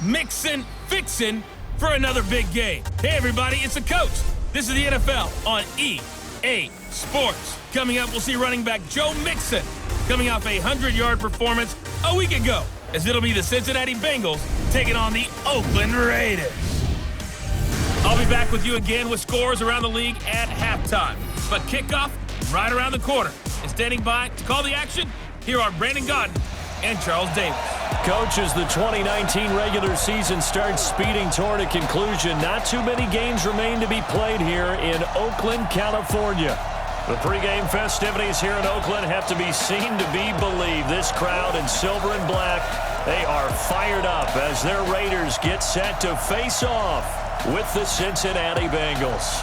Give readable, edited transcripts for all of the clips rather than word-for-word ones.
mixing, fixing for another big game. Hey, everybody, it's the coach. This is the NFL on EA Sports. Coming up, we'll see running back Joe Mixon coming off a 100-yard performance a week ago, as it'll be the Cincinnati Bengals taking on the Oakland Raiders. I'll be back with you again with scores around the league at halftime. But kickoff right around the corner. And standing by to call the action, here are Brandon Godden and Charles Davis. Coach, as the 2019 regular season starts speeding toward a conclusion, not too many games remain to be played here in Oakland, California. The pregame festivities here in Oakland have to be seen to be believed. This crowd in silver and black, they are fired up as their Raiders get set to face off with the Cincinnati Bengals.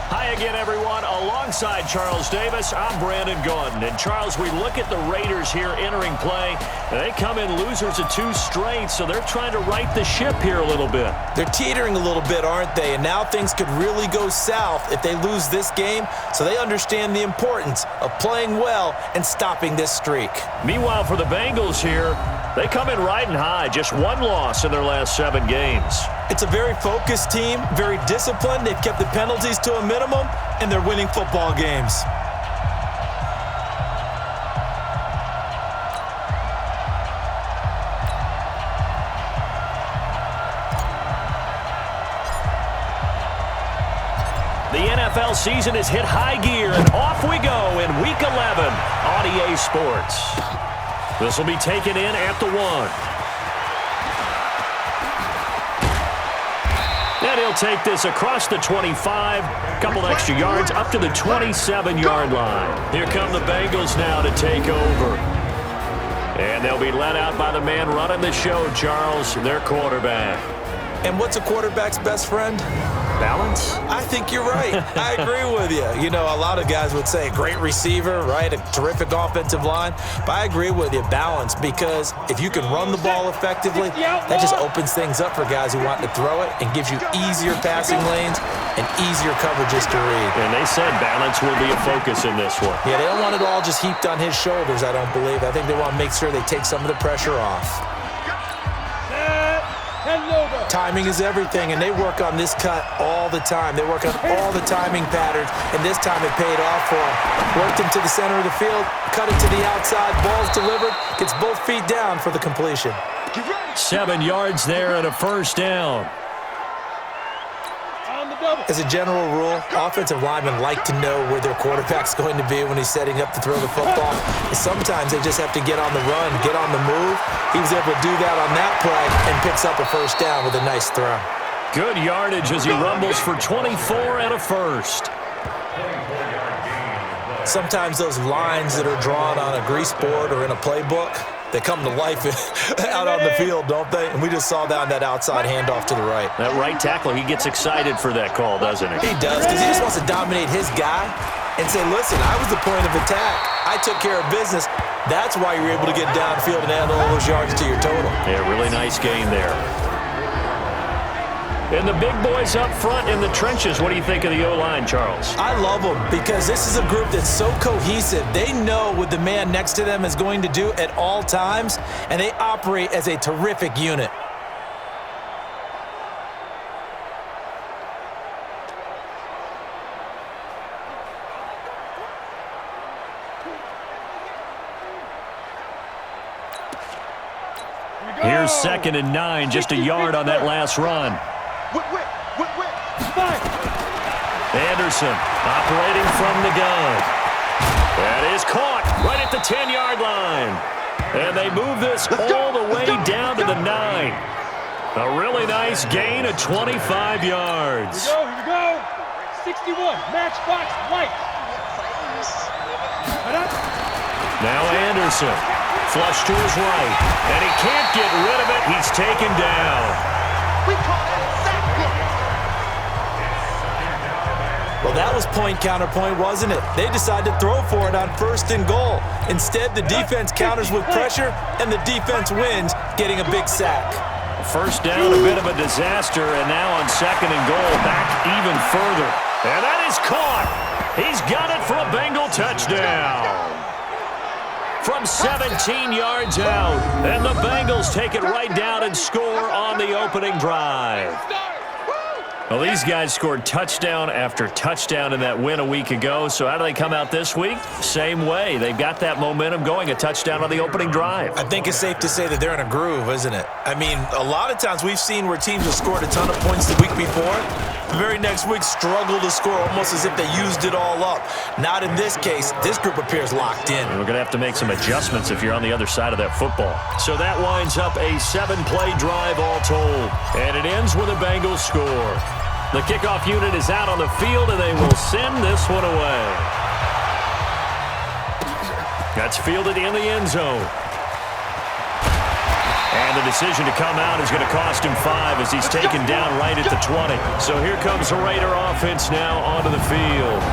Hi again, everyone. Alongside Charles Davis, I'm Brandon Godden. And Charles, we look at the Raiders here entering play. They come in losers of 2 straight, so they're trying to right the ship here a little bit. They're teetering a little bit, aren't they? And now things could really go south if they lose this game, so they understand the importance of playing well and stopping this streak. Meanwhile, for the Bengals here, they come in riding high. Just 1 loss in their last 7 games. It's a very focused team, very disciplined. They've kept the penalties to a minimum, and they're winning football games. The NFL season has hit high gear, and off we go in Week 11 on EA Sports. This will be taken in at the 1. And he'll take this across the 25, couple extra yards up to the 27-yard line. Here come the Bengals now to take over. And they'll be led out by the man running the show, Charles, their quarterback. And what's a quarterback's best friend? Balance? I think you're right. I agree with you. You know, a lot of guys would say a great receiver, right? A terrific offensive line. But I agree with you, balance, because if you can run the ball effectively, that just opens things up for guys who want to throw it and gives you easier passing lanes and easier coverages to read. And they said balance will be a focus in this one. Yeah, they don't want it all just heaped on his shoulders, I don't believe. I think they want to make sure they take some of the pressure off. Timing is everything, and they work on this cut all the time. They work on all the timing patterns, and this time it paid off for them. Worked him to the center of the field, cut it to the outside, ball's delivered, gets both feet down for the completion. 7 yards there and a first down. As a general rule, offensive linemen like to know where their quarterback's going to be when he's setting up to throw the football. And sometimes they just have to get on the run, get on the move. He was able to do that on that play and picks up a first down with a nice throw. Good yardage as he rumbles for 24 and a first. Sometimes those lines that are drawn on a grease board or in a playbook, they come to life out on the field, don't they? And we just saw that on that outside handoff to the right. That right tackle, he gets excited for that call, doesn't he? He does, because he just wants to dominate his guy and say, listen, I was the point of attack. I took care of business. That's why you're able to get downfield and add all those yards to your total. Yeah, really nice gain there. And the big boys up front in the trenches. What do you think of the O-line, Charles? I love them because this is a group that's so cohesive. They know what the man next to them is going to do at all times, and they operate as a terrific unit. Here's 2nd and 9, just a yard on that last run. Anderson operating from the gun. That is caught right at the 10-yard line. And they move this all the way down to the 9. A really nice gain of 25 yards. Here we go. 61, matchbox white. Now Anderson, flush to his right, and he can't get rid of it. He's taken down. We call that sack block. Well, that was point counterpoint, wasn't it? They decided to throw for it on 1st and goal. Instead, the defense counters with pressure, and the defense wins, getting a big sack. First down, a bit of a disaster, and now on 2nd and goal, back even further. And that is caught. He's got it for a Bengal touchdown. from 17 yards out. And the Bengals take it right down and score on the opening drive. Well, these guys scored touchdown after touchdown in that win a week ago. So how do they come out this week? Same way. They've got that momentum going, a touchdown on the opening drive. I think it's safe to say that they're in a groove, isn't it? I mean, a lot of times we've seen where teams have scored a ton of points the week before. The very next week struggle to score almost as if they used it all up. Not in this case. This group appears locked in. We're going to have to make some adjustments if you're on the other side of that football. So that winds up a 7-play drive all told. And it ends with a Bengals score. The kickoff unit is out on the field, and they will send this one away. That's fielded in the end zone. And the decision to come out is going to cost him 5 as he's taken down right at the 20. So here comes the Raider offense now onto the field.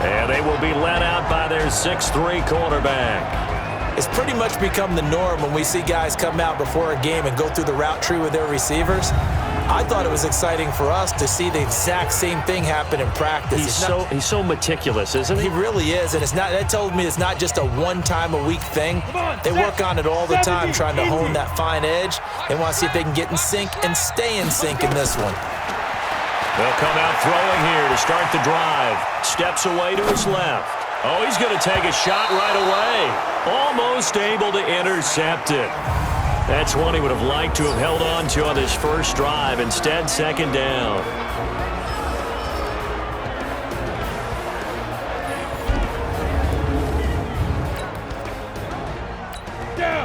And they will be led out by their 6'3" quarterback. It's pretty much become the norm when we see guys come out before a game and go through the route tree with their receivers. I thought it was exciting for us to see the exact same thing happen in practice. He's so meticulous, isn't he? He really is, and that told me it's not just a one-time-a-week thing. They work on it all the time, trying to hone that fine edge. They want to see if they can get in sync and stay in sync in this one. They'll come out throwing here to start the drive. Steps away to his left. Oh, he's going to take a shot right away. Almost able to intercept it. That's one he would have liked to have held on to on his first drive. Instead, second down.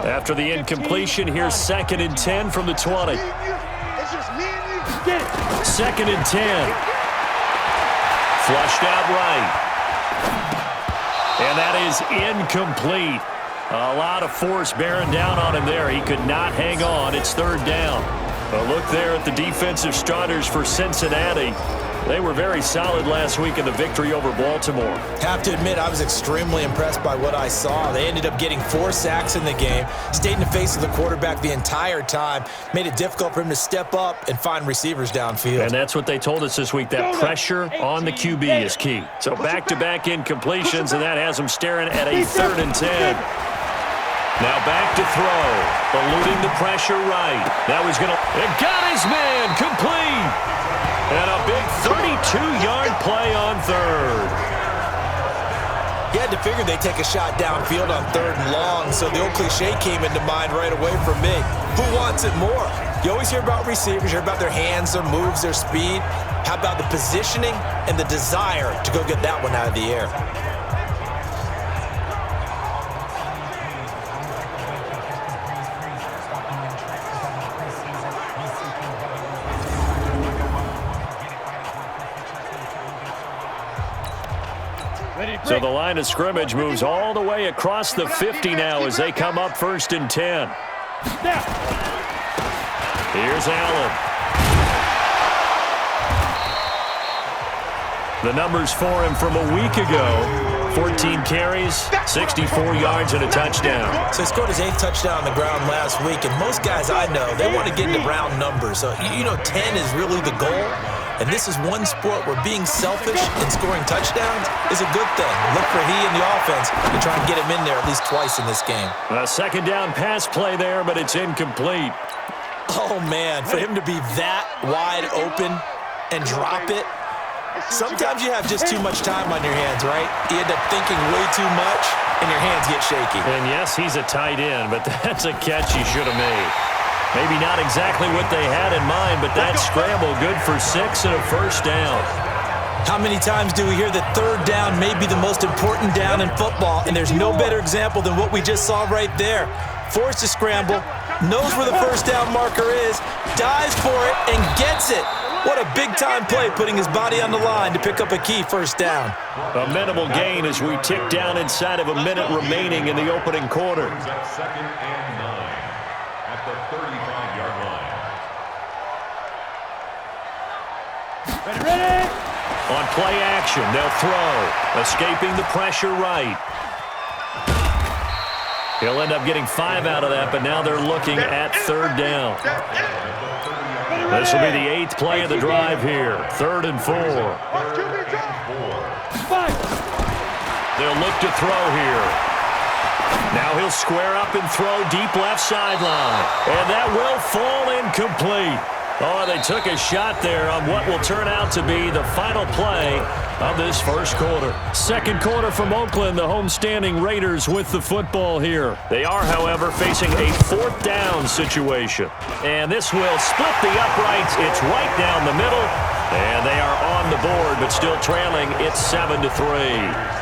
After the incompletion, here's 2nd and 10 from the 20. 2nd and 10. Flushed out right. And that is incomplete. A lot of force bearing down on him there. He could not hang on. It's 3rd down. A look there at the defensive starters for Cincinnati. They were very solid last week in the victory over Baltimore. Have to admit, I was extremely impressed by what I saw. They ended up getting 4 sacks in the game, stayed in the face of the quarterback the entire time, made it difficult for him to step up and find receivers downfield. And that's what they told us this week, that pressure on the QB is key. So back-to-back incompletions, and that has them staring at a 3rd and 10. Now back to throw, eluding the pressure right. That was going to, it got his man, complete. And a big 32-yard play on 3rd. You had to figure they'd take a shot downfield on 3rd and long, so the old cliche came into mind right away for me. Who wants it more? You always hear about receivers, you hear about their hands, their moves, their speed. How about the positioning and the desire to go get that one out of the air? So the line of scrimmage moves all the way across the 50 now as they come up 1st and 10. Here's Allen. The numbers for him from a week ago: 14 carries, 64 yards, and a touchdown. So he scored his 8th touchdown on the ground last week, and most guys I know, they want to get into round numbers. So, 10 is really the goal. And this is one sport where being selfish and scoring touchdowns is a good thing. Look for he and the offense to try and get him in there at least twice in this game. A 2nd down pass play there, but it's incomplete. Oh, man, for him to be that wide open and drop it. Sometimes you have just too much time on your hands, right? You end up thinking way too much, and your hands get shaky. And yes, he's a tight end, but that's a catch he should have made. Maybe not exactly what they had in mind, but that scramble good for 6 and a 1st down. How many times do we hear that 3rd down may be the most important down in football, and there's no better example than what we just saw right there. Forced to scramble, knows where the 1st down marker is, dives for it, and gets it. What a big-time play, putting his body on the line to pick up a key 1st down. A minimal gain as we tick down inside of a minute remaining in the opening quarter. 2nd and 9 at the 35-yard line. Ready? On play action, they'll throw. Escaping the pressure right. He'll end up getting 5 out of that, but now they're looking at 3rd down. This will be the 8th play of the drive here. 3rd and 4. They'll look to throw here. Now he'll square up and throw deep left sideline. And that will fall incomplete. Oh, they took a shot there on what will turn out to be the final play of this first quarter. Second quarter from Oakland, the homestanding Raiders with the football here. They are, however, facing a fourth down situation. And this will split the uprights. It's right down the middle. And they are on the board, but still trailing. It's 7-3.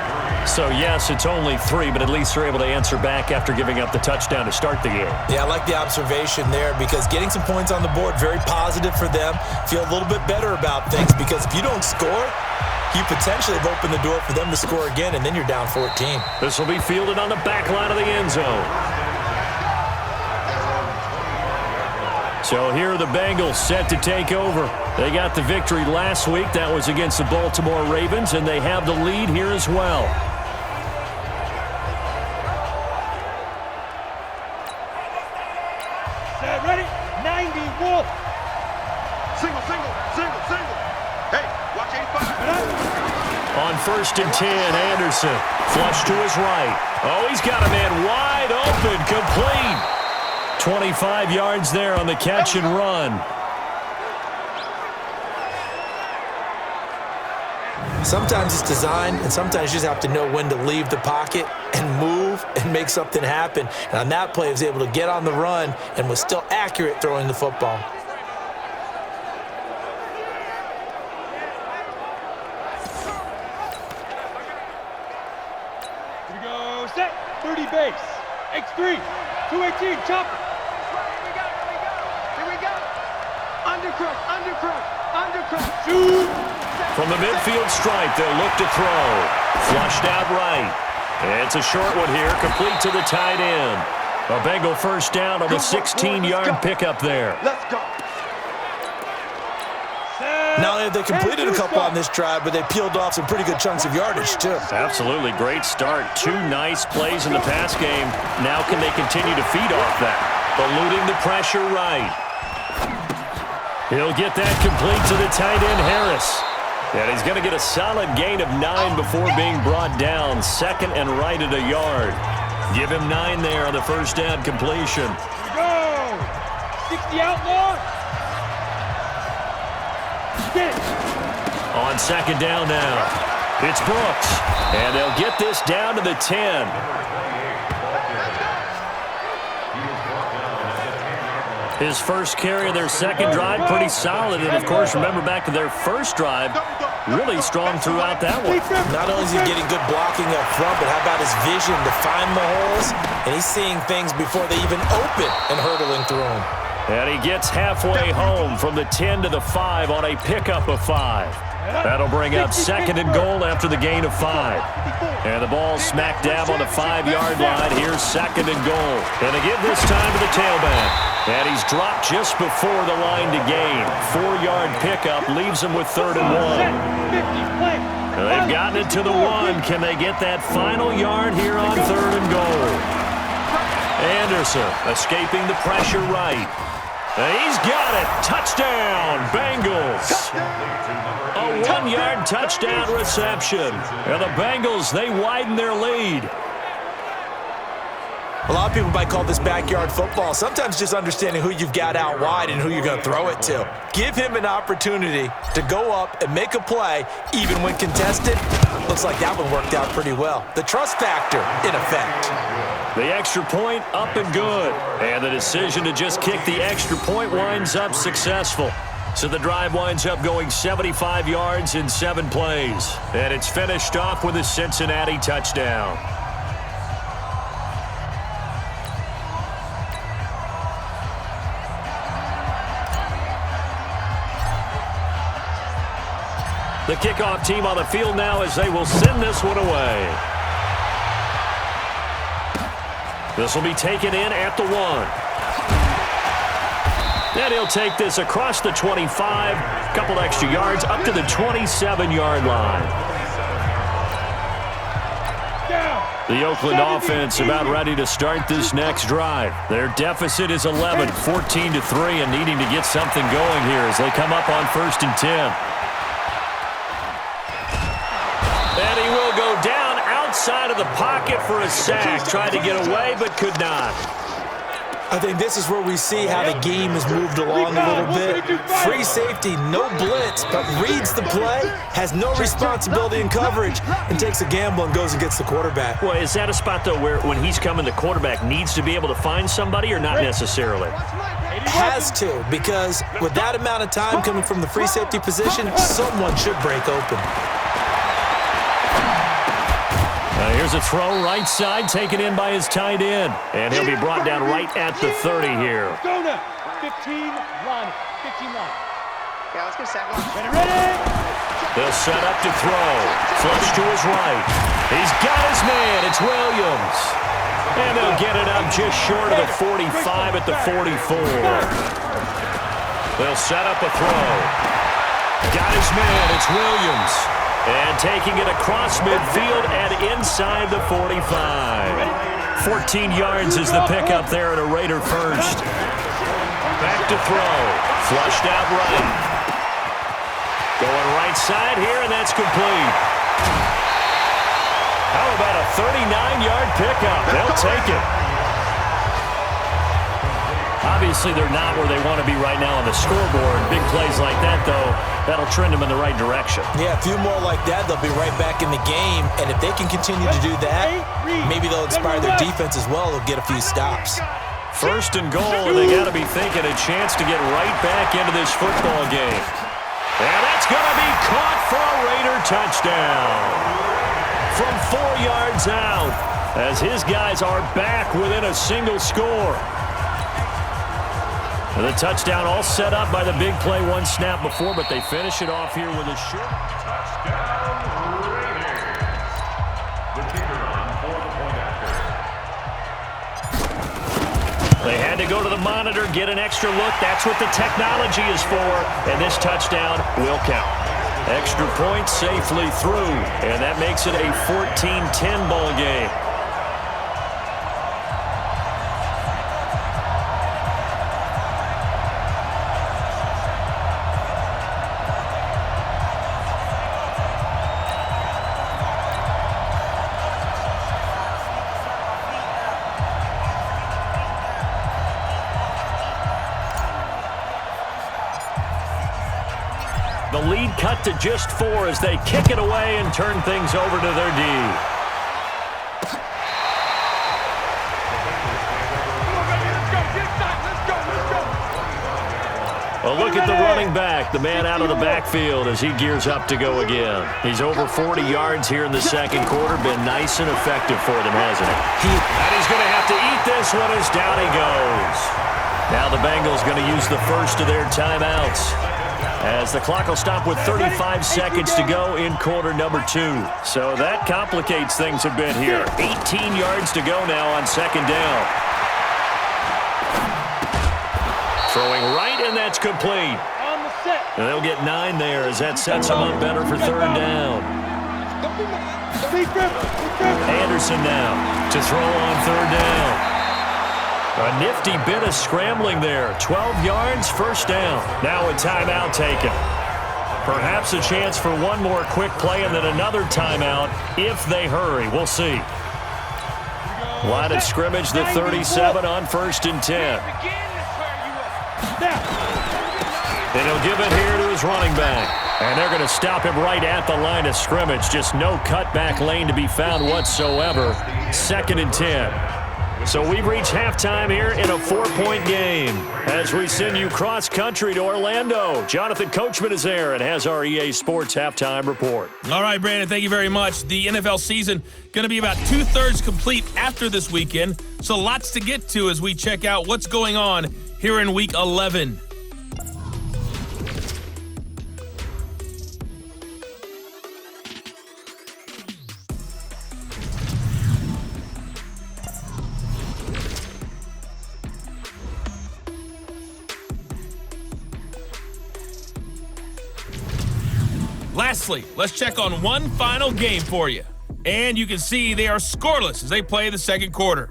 So, yes, it's only 3, but at least they're able to answer back after giving up the touchdown to start the game. Yeah, I like the observation there because getting some points on the board, very positive for them. Feel a little bit better about things because if you don't score, you potentially have opened the door for them to score again, and then you're down 14. This will be fielded on the back line of the end zone. So here are the Bengals set to take over. They got the victory last week. That was against the Baltimore Ravens, and they have the lead here as well. Set, ready? 90, Wolf. Single. Hey, watch 85. On 1st and 10, Anderson. Flush to his right. Oh, he's got a man wide open, complete. 25 yards there on the catch and run. Sometimes it's design, and sometimes you just have to know when to leave the pocket and move and make something happen. And on that play, he was able to get on the run and was still accurate throwing the football. Here we go, set, 30 base. X3, 218, chopper. Here we go. Undercut. Shoot. From the midfield stripe, they'll look to throw. Flushed out right. It's a short one here, complete to the tight end. A Bengal first down on the 16-yard pickup there. Let's go. Not only have they completed a couple on this drive, but they peeled off some pretty good chunks of yardage, too. Absolutely great start. 2 nice plays in the pass game. Now can they continue to feed off that? Eluding the pressure right. He'll get that complete to the tight end, Harris. And he's going to get a solid gain of 9 before being brought down. 2nd and right at a yard. Give him 9 there on the first down completion. Go. 60 outlaw. Get it. On 2nd down now, it's Brooks. And they'll get this down to the 10. His first carry of their second drive, pretty solid. And, of course, remember back to their first drive, really strong throughout that one. Not only is he getting good blocking up front, but how about his vision to find the holes? And he's seeing things before they even open and hurtling through them. And he gets halfway home from the 10 to the 5 on a pickup of 5. That'll bring up 2nd and goal after the gain of 5. And the ball smack dab on the 5-yard line. Here's 2nd and goal. And they give this time to the tailback. And he's dropped just before the line to gain. 4-yard pickup leaves him with 3rd and 1. They've gotten it to the 1. Can they get that final yard here on 3rd and goal? Anderson escaping the pressure right. And he's got it. Touchdown, Bengals. A 1-yard touchdown reception. And the Bengals, they widen their lead. A lot of people might call this backyard football. Sometimes just understanding who you've got out wide and who you're going to throw it to. Give him an opportunity to go up and make a play, even when contested. Looks like that one worked out pretty well. The trust factor in effect. The extra point up and good. And the decision to just kick the extra point winds up successful. So the drive winds up going 75 yards in 7 plays. And it's finished off with a Cincinnati touchdown. The kickoff team on the field now as they will send this one away. This will be taken in at the 1. And he'll take this across the 25, a couple extra yards, up to the 27-yard line. The Oakland offense about ready to start this next drive. Their deficit is 11, 14-3, and needing to get something going here as they come up on 1st and 10. And he will go down outside of the pocket for a sack. Tried to get away, but could not. I think this is where we see how the game has moved along a little bit. Free safety, no blitz, but reads the play, has no responsibility in coverage, and takes a gamble and goes and gets the quarterback. Well, is that a spot, though, where when he's coming, the quarterback needs to be able to find somebody or not necessarily? Has to, because with that amount of time coming from the free safety position, someone should break open. Here's a throw right side, taken in by his tight end. And he'll be brought down right at the 30 here. Go now. 15 line. 15 line. Yeah, let's get a sack. Ready. They'll set up to throw. Flush to his right. He's got his man. It's Williams. And they'll get it up just short of the 45 at the 44. They'll set up a throw. Got his man. It's Williams. And taking it across midfield and inside the 45. 14 yards is the pickup there at a Raider first. Back to throw. Flushed out right. Going right side here, and that's complete. How about a 39-yard pickup? They'll take it. Obviously, they're not where they want to be right now on the scoreboard. Big plays like that, though, that'll trend them in the right direction. Yeah, a few more like that, they'll be right back in the game. And if they can continue to do that, maybe they'll inspire their defense as well. They'll get a few stops. First and goal, and they got to be thinking a chance to get right back into this football game. And that's going to be caught for a Raider touchdown. From 4 yards out, as his guys are back within a single score. The touchdown all set up by the big play one snap before, but they finish it off here with a short. Touchdown, Raiders. The kicker on for the point after. They had to go to the monitor, get an extra look. That's what the technology is for, and this touchdown will count. Extra point safely through, and that makes it a 14-10 ball game. The lead cut to just 4 as they kick it away and turn things over to their D. A look at the running back, the man out of the backfield as he gears up to go again. He's over 40 yards here in the second quarter. Been nice and effective for them, hasn't he? And he's going to have to eat this one as down he goes. Now the Bengals going to use the first of their timeouts, as the clock will stop with 35 seconds to go in quarter number 2. So that complicates things a bit here. 18 yards to go now on second down. Throwing right, and that's complete. And they'll get 9 there as that sets them up better for third down. Anderson now to throw on third down. A nifty bit of scrambling there. 12 yards, first down. Now a timeout taken. Perhaps a chance for one more quick play and then another timeout if they hurry. We'll see. Line of scrimmage, the 37 on 1st and 10. And he'll give it here to his running back. And they're going to stop him right at the line of scrimmage. Just no cutback lane to be found whatsoever. 2nd and 10. So we've reached halftime here in a 4-point game as we send you cross-country to Orlando. Jonathan Coachman is there and has our EA Sports halftime report. All right, Brandon, thank you very much. The NFL season going to be about 2/3 complete after this weekend, so lots to get to as we check out what's going on here in Week 11. Lastly, let's check on one final game for you. And you can see they are scoreless as they play the second quarter.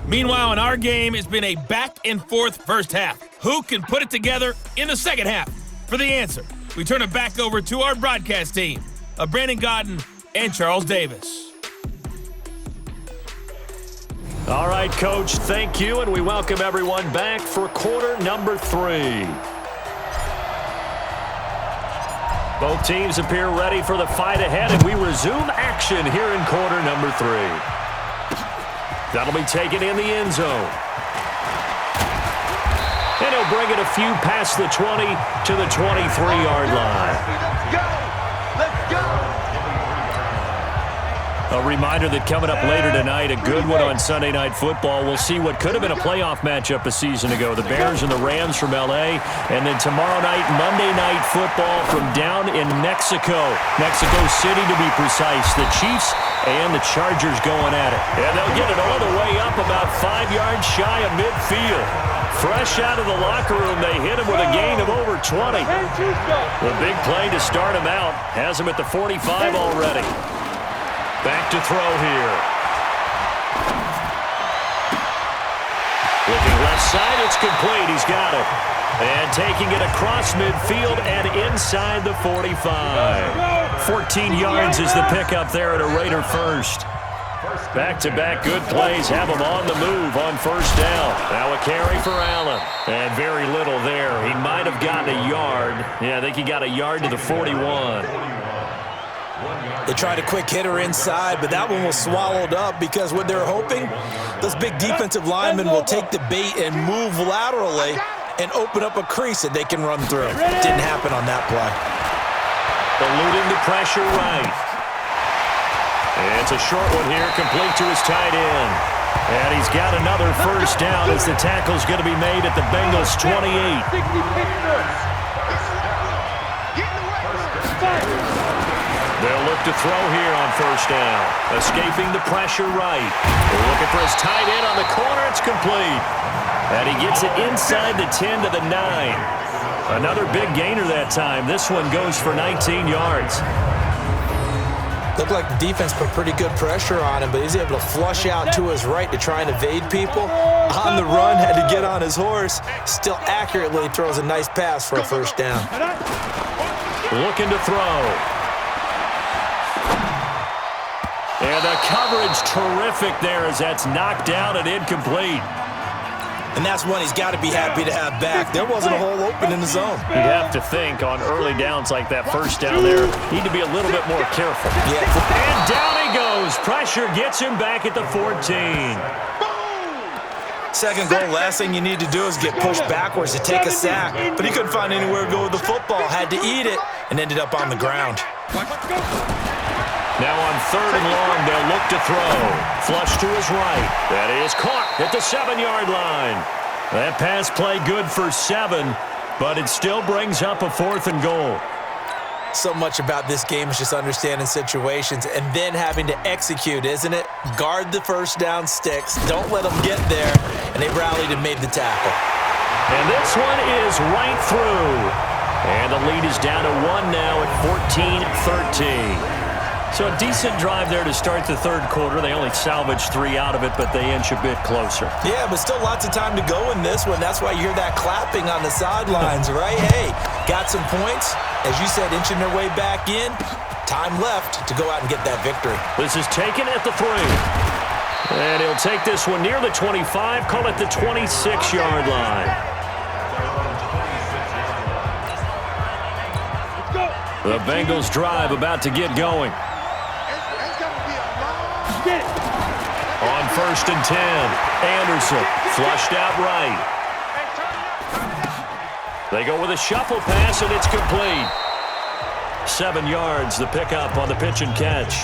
Meanwhile, in our game, it's been a back-and-forth first half. Who can put it together in the second half? For the answer, we turn it back over to our broadcast team. of Brandon Godden and Charles Davis. All right, Coach, thank you, and we welcome everyone back for quarter number 3. Both teams appear ready for the fight ahead, and we resume action here in quarter number 3. That'll be taken in the end zone. And he'll bring it a few past the 20 to the 23-yard line. Let's go! A reminder that coming up later tonight, a good one on Sunday Night Football. We'll see what could have been a playoff matchup a season ago. The Bears and the Rams from L.A. And then tomorrow night, Monday Night Football from down in Mexico. Mexico City, to be precise. The Chiefs and the Chargers going at it. And they'll get it all the way up about 5 yards shy of midfield. Fresh out of the locker room, they hit him with a gain of over 20. The big play to start him out has him at the 45 already. Back to throw here. Looking left side, it's complete. He's got it. And taking it across midfield and inside the 45. 14 yards is the pickup there at a Raider first. Back-to-back good plays have him on the move on first down. Now a carry for Allen. And very little there. He might have gotten a yard. Yeah, I think he got a yard to the 41. They tried a quick hitter inside, but that one was swallowed up because what they're hoping, those big defensive linemen will take the bait and move laterally and open up a crease that they can run through. Didn't happen on that play. Eluding the pressure right. And it's a short one here, complete to his tight end. And he's got another first down as the tackle's going to be made at the Bengals 28. They'll look to throw here on first down. Escaping the pressure right. They're looking for his tight end on the corner. It's complete. And he gets it inside the 10 to the 9. Another big gainer that time. This one goes for 19 yards. Looked like the defense put pretty good pressure on him, but he's able to flush out to his right to try and evade people. On the run, had to get on his horse. Still accurately throws a nice pass for a first down. Looking to throw. And the coverage terrific there as that's knocked down and incomplete. And that's one he's got to be happy to have back. There wasn't a hole open in the zone. You'd have to think on early downs like that first down there, need to be a little bit more careful. Yeah. And down he goes. Pressure gets him back at the 14. Second goal, last thing you need to do is get pushed backwards to take a sack. But he couldn't find anywhere to go with the football. Had to eat it and ended up on the ground. Now on third and long, they'll look to throw. Flush to his right. That is caught at the 7-yard line. That pass play good for 7, but it still brings up a 4th and goal. So much about this game is just understanding situations and then having to execute, isn't it? Guard the first down sticks. Don't let them get there. And they rallied and made the tackle. And this one is right through. And the lead is down to 1 now at 14-13. So a decent drive there to start the third quarter. They only salvaged 3 out of it, but they inch a bit closer. Yeah, but still lots of time to go in this one. That's why you hear that clapping on the sidelines, right? Hey, got some points. As you said, inching their way back in. Time left to go out and get that victory. This is taken at the 3. And he'll take this one near the 25, call it the 26-yard line. The Bengals drive about to get going. On first and 10, Anderson flushed out right. They go with a shuffle pass, and it's complete. 7 yards, the pickup on the pitch and catch.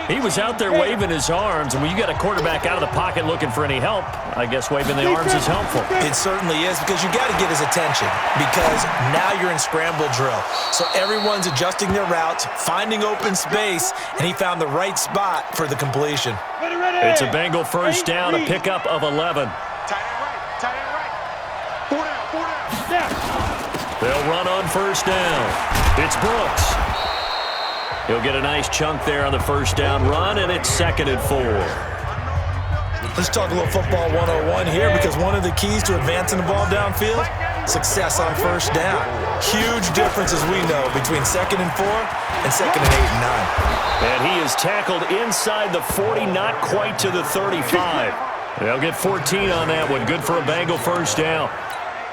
He was out there waving his arms, and when you got a quarterback out of the pocket looking for any help, I guess waving the arms is helpful. It certainly is, because you got to get his attention, because now you're in scramble drill. So everyone's adjusting their routes, finding open space, and he found the right spot for the completion. It's a Bengal first down, a pickup of 11. Tight end right. 4 down. They'll run on first down. It's Brooks. He'll get a nice chunk there on the first down run, and it's 2nd and 4. Let's talk a little football 101 here, because one of the keys to advancing the ball downfield, success on first down. Huge difference, as we know, between 2nd and 4 and 2nd and 8 and 9. And he is tackled inside the 40, not quite to the 35. They'll get 14 on that one. Good for a Bengal first down.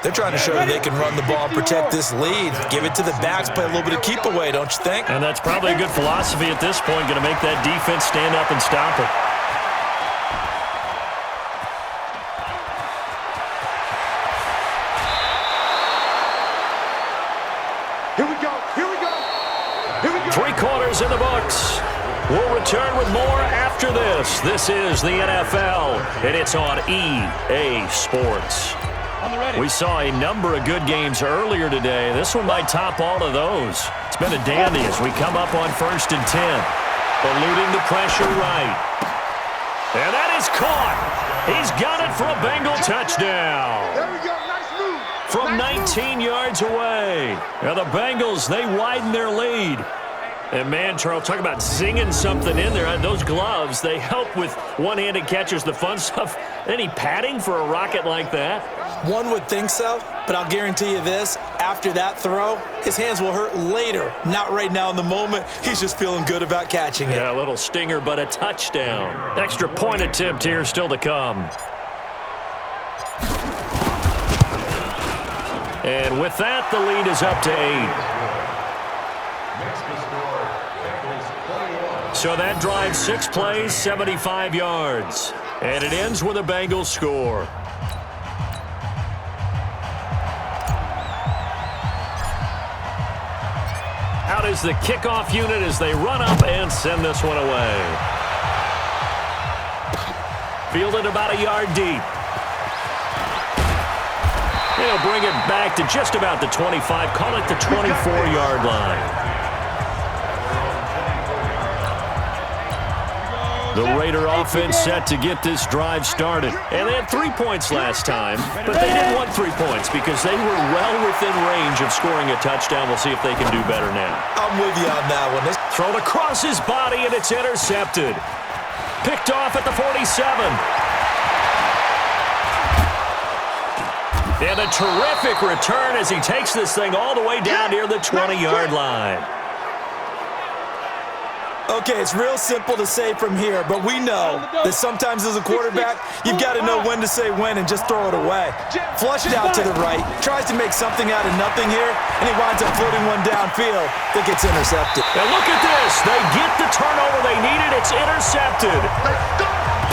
They're trying to show that they can run the ball and protect this lead. Give it to the backs, play a little bit of keep away, don't you think? And that's probably a good philosophy at this point, going to make that defense stand up and stop it. Here we go. Here we go. Here we go. 3 quarters in the books. We'll return with more after this. This is the NFL, and it's on EA Sports. We saw a number of good games earlier today. This one might top all of those. It's been a dandy as we come up on 1st and 10. Eluding the pressure right. And that is caught. He's got it for a Bengal touchdown. There we go. Nice move. From 19 yards away. Now the Bengals, they widen their lead. And man, Charles, talk about singing something in there. Those gloves, they help with one-handed catches, the fun stuff. Any padding for a rocket like that? One would think so, but I'll guarantee you this. After that throw, his hands will hurt later. Not right now in the moment. He's just feeling good about catching it. Yeah, a little stinger, but a touchdown. Extra point attempt here still to come. And with that, the lead is up to 8. So that drives 6 plays, 75 yards. And it ends with a Bengals score. Out is the kickoff unit as they run up and send this one away. Fielded about a yard deep. He'll bring it back to just about the 25. Call it the 24-yard line. The Raider offense set to get this drive started. And they had 3 points last time, but they didn't want 3 points because they were well within range of scoring a touchdown. We'll see if they can do better now. I'm with you on that one. Thrown across his body, and it's intercepted. Picked off at the 47. And a terrific return as he takes this thing all the way down near the 20-yard line. Okay, it's real simple to say from here, but we know that sometimes as a quarterback, you've got to know when to say when and just throw it away. Flushed out to the right, tries to make something out of nothing here, and he winds up floating one downfield that gets intercepted. Now look at this. They get the turnover they needed. It's intercepted.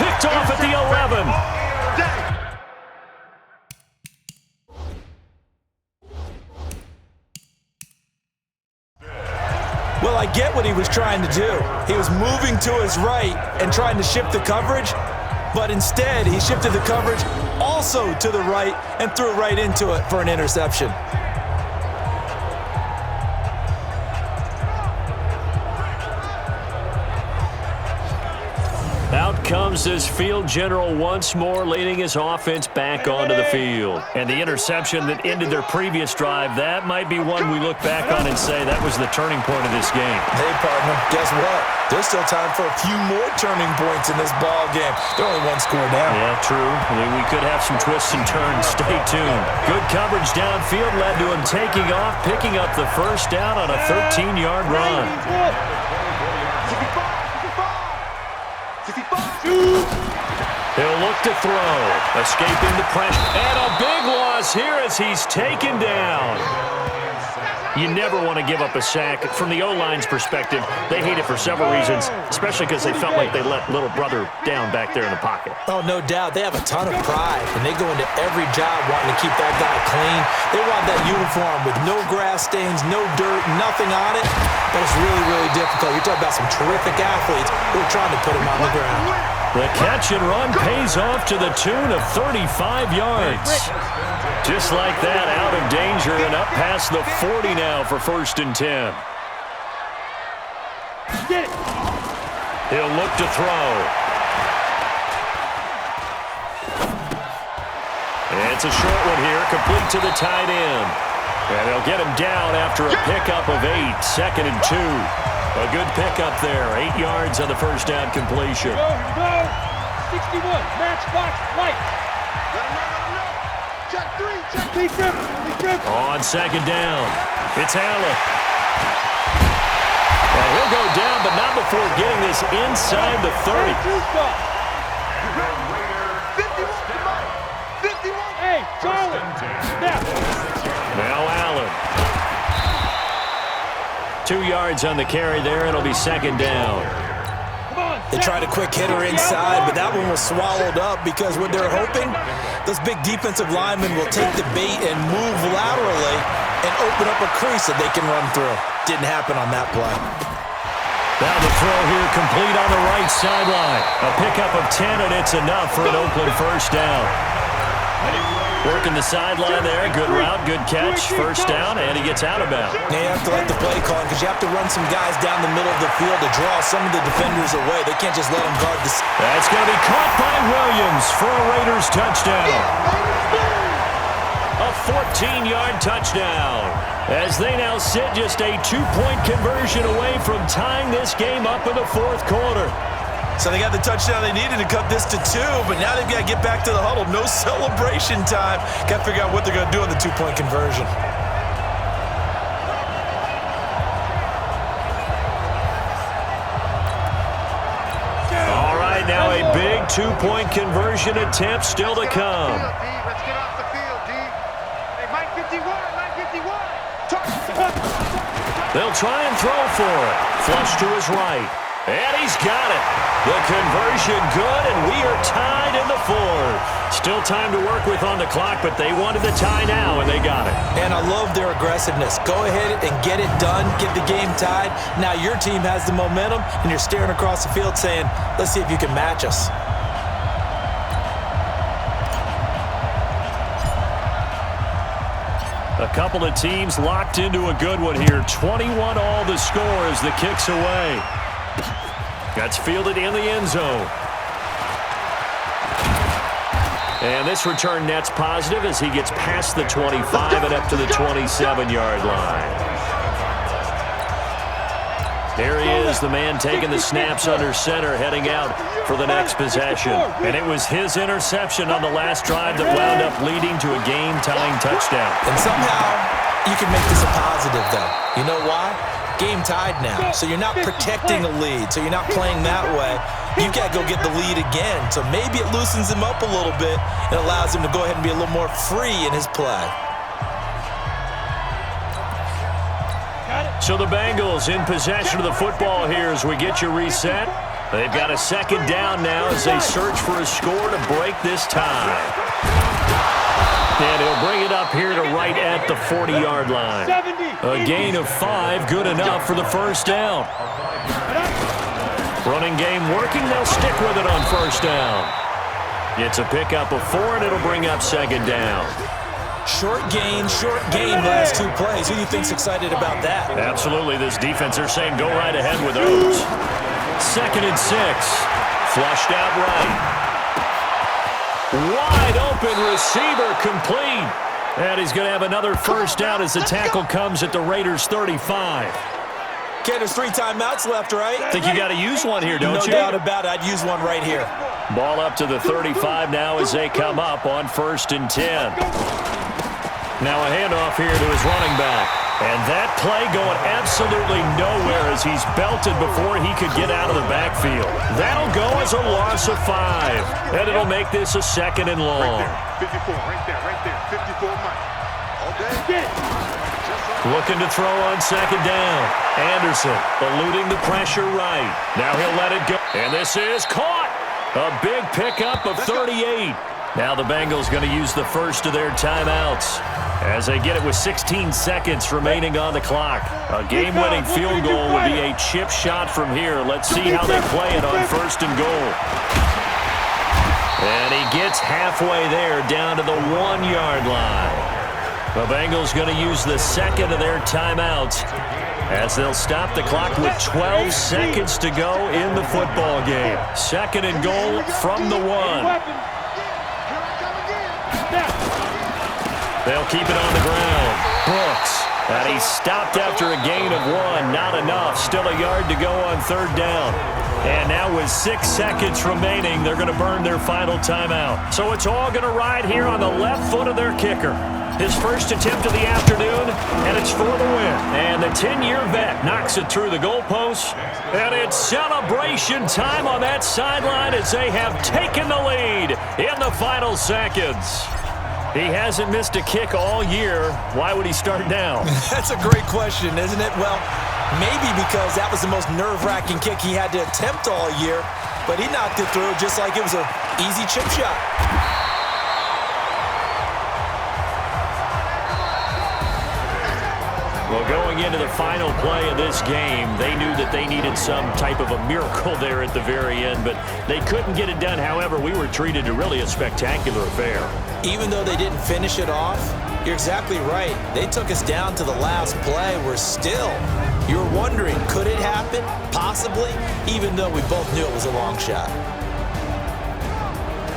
Picked off at the 11. Well, I get what he was trying to do. He was moving to his right and trying to shift the coverage, but instead he shifted the coverage also to the right and threw right into it for an interception. Out comes this field general once more, leading his offense back onto the field. And the interception that ended their previous drive, that might be one we look back on and say that was the turning point of this game. Hey, partner, guess what? There's still time for a few more turning points in this ball game. They're only 1 score down. Yeah, true. We could have some twists and turns. Stay tuned. Good coverage downfield led to him taking off, picking up the first down on a 13-yard run. He'll look to throw, escaping the pressure. And a big loss here as he's taken down. You never want to give up a sack. From the O-line's perspective, they hate it for several reasons, especially because they felt like they let little brother down back there in the pocket. Oh, no doubt. They have a ton of pride, and they go into every job wanting to keep that guy clean. They want that uniform with no grass stains, no dirt, nothing on it, but it's really, really difficult. You're talking about some terrific athletes who are trying to put him on the ground. The catch and run pays off to the tune of 35 yards. Just like that, out of danger and up past the 40 now for 1st and 10. He'll look to throw. And it's a short one here, complete to the tight end. And they'll get him down after a pickup of 8, 2nd and 2. A good pickup there, 8 yards on the first down completion. 61, matchbox lights. Let him know. Check 3, check. Lead grip. On second down, it's Allen. And he'll go down, but not before getting this inside the 30. 51, come on. 51. Hey, Charlie. Snap. Now Allen. 2 yards on the carry there. It'll be second down. They tried a quick hitter inside, but that one was swallowed up because what they're hoping, those big defensive linemen will take the bait and move laterally and open up a crease that they can run through. Didn't happen on that play. Now the throw here complete on the right sideline. A pickup of 10, and it's enough for an Oakland first down. Working the sideline there. Good route, good catch. First down, and he gets out of bounds. Now you have to let the play call because you have to run some guys down the middle of the field to draw some of the defenders away. They can't just let them guard the... That's going to be caught by Williams for a Raiders touchdown. A 14-yard touchdown. As they now sit just a 2-point conversion away from tying this game up in the fourth quarter. So they got the touchdown they needed to cut this to 2, but now they've got to get back to the huddle. No celebration time. Got to figure out what they're going to do on the 2-point conversion. All right, now a big 2-point conversion attempt still to come. Let's get off the field, D. Hey, Mike 51, Mike 51. They'll try and throw for it. Flush to his right. And he's got it. The conversion good, and we are tied in the fourth. Still time to work with on the clock, but they wanted the tie now, and they got it. And I love their aggressiveness. Go ahead and get it done. Get the game tied. Now your team has the momentum, and you're staring across the field saying, let's see if you can match us. A couple of teams locked into a good one here. 21 all the score as the kick's away. That's fielded in the end zone. And this return net's positive as he gets past the 25 and up to the 27-yard line. There he is, the man taking the snaps under center, heading out for the next possession. And it was his interception on the last drive that wound up leading to a game-tying touchdown. And somehow you can make this a positive, though. You know why? Game tied now, so you're not protecting a lead, so you're not playing that way. You've got to go get the lead again, so maybe it loosens him up a little bit and allows him to go ahead and be a little more free in his play. So the Bengals in possession of the football here as we get you reset. They've got a second down now as they search for a score to break this tie. And he'll bring it up here to right at the 40-yard line. A gain of 5, good enough for the first down. Running game working, they'll stick with it on first down. It's a pickup of 4, and it'll bring up second down. Short gain, last 2 plays. Who do you think's excited about that? Absolutely, this defense, they're saying go right ahead with those. 2nd and 6, flushed out right. Wide open receiver complete. And he's going to have another first down as the tackle comes at the Raiders' 35. Okay, there's 3 timeouts left, right? Think you got to use one here, don't you? No doubt about it. I'd use one right here. Ball up to the 35 now as they come up on 1st and 10. Now a handoff here to his running back. And that play going absolutely nowhere as he's belted before he could get out of the backfield. That'll go as a loss of 5. And it'll make this a 2nd and long. 54, right there, 54 Mike. Okay. Looking to throw on 2nd down. Anderson eluding the pressure right. Now he'll let it go. And this is caught. A big pickup of 38. Now the Bengals going to use the first of their timeouts as they get it with 16 seconds remaining on the clock. A game-winning field goal would be a chip shot from here. Let's see how they play it on 1st and goal. And he gets halfway there down to the 1-yard line. The Bengals going to use the 2nd of their timeouts as they'll stop the clock with 12 seconds to go in the football game. 2nd and goal from the 1. They'll keep it on the ground. Brooks. And he stopped after a gain of 1. Not enough. Still a yard to go on 3rd down. And now with 6 seconds remaining, they're going to burn their final timeout. So it's all going to ride here on the left foot of their kicker. His first attempt of the afternoon, and it's for the win. And the 10-year vet knocks it through the goalpost. And it's celebration time on that sideline as they have taken the lead in the final seconds. He hasn't missed a kick all year. Why would he start now? That's a great question, isn't it? Well, maybe because that was the most nerve-wracking kick he had to attempt all year, but he knocked it through just like it was an easy chip shot. Well, going into the final play of this game, they knew that they needed some type of a miracle there at the very end, but they couldn't get it done. However, we were treated to really a spectacular affair. Even though they didn't finish it off, you're exactly right. They took us down to the last play. You're wondering, could it happen? Possibly, even though we both knew it was a long shot.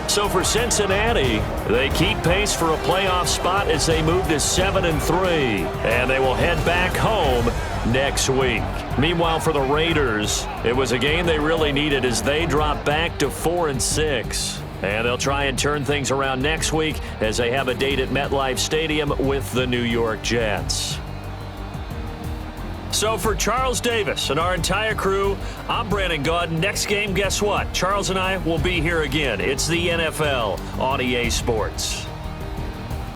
So for Cincinnati, they keep pace for a playoff spot as they move to 7-3, and they will head back home next week. Meanwhile, for the Raiders, it was a game they really needed as they drop back to 4-6. And they'll try and turn things around next week as they have a date at MetLife Stadium with the New York Jets. So for Charles Davis and our entire crew, I'm Brandon Gaudin. Next game, guess what? Charles and I will be here again. It's the NFL on EA Sports.